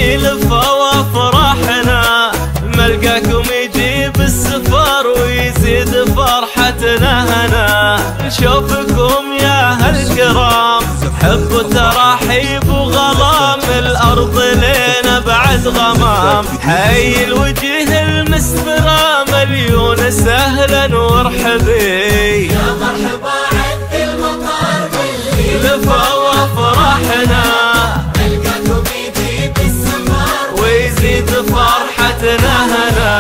اللي لفوا وافراحنا، ملقاكم يجيب السفر ويزيد فرحتنا هنا. نشوفكم يا هالكرام حب تراحيب وغرام، الأرض لينا بعد غمام. حي الوجه المسفرة مليون سهلا وارحبي، يا مرحبا عد المطار باللي لفا وافراحنا، ملقاكم يجيب السفر ويزيد فرحتنا هنا.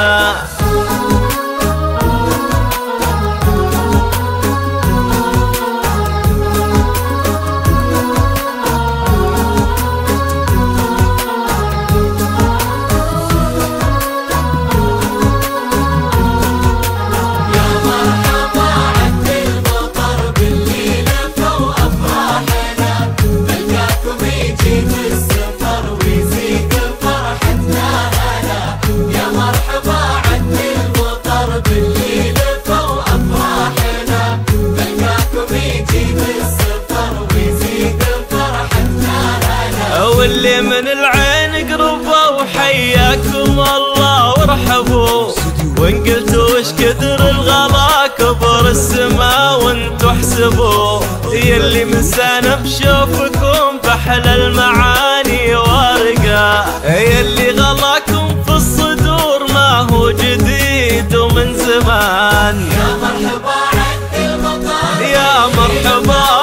واللي من العين قربوا حياكم الله وارحبوا، وان قلتوا وش كثر الغلا كبر السما وانتوا احسبوا. يلي من سنة بشوفكم بحلى المعاني وارقة، يلي غلاكم في الصدور ما هو جديد ومن زمان. يا مرحبا عد المطار يا مرحبا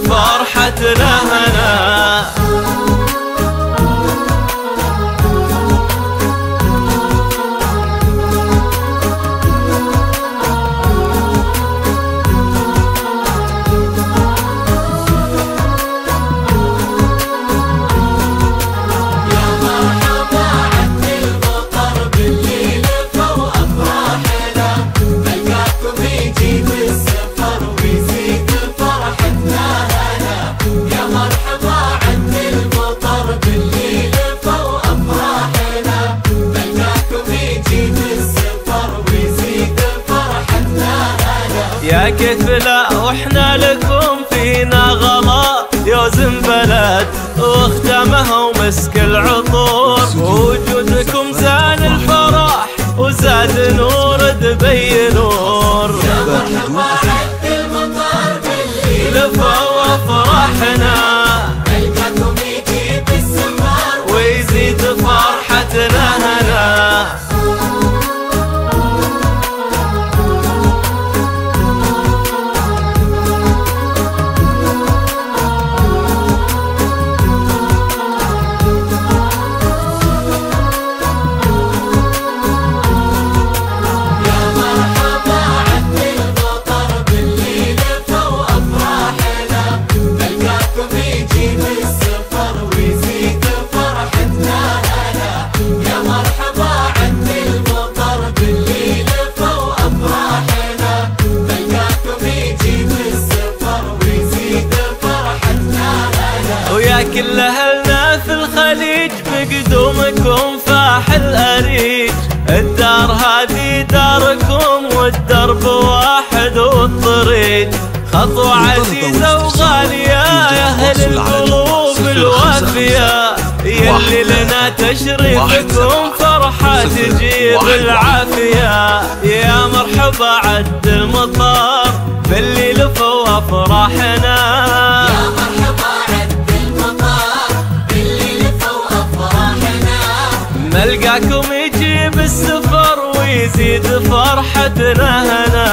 فرحتنا هنا. يا كيف لا واحنا لكم فينا غلا، يوزن بلد واختامها ومسك العطور، وجودكم زان الفرح وزاد نور دبي نور. يا مرحبا عد المطار باللي لفا وافراحنا، ملقاكم يجيب السفر ويزيد فرحتنا هنا. ويا كل اهلنا في الخليج بقدومكم فاح الاريج، الدار هذه داركم والدرب واحد والطريق، خطوة عزيزة وغالية يا اهل القلوب الوافية. يلي لنا تشريفكم فرحة تجيب العافية. يا مرحبا عد المطار باللي لفوا وافراحنا، يا مرحبا عد المطار باللي لفوا وافراحنا، ملقاكم يجيب السفر ويزيد فرحتنا هنا.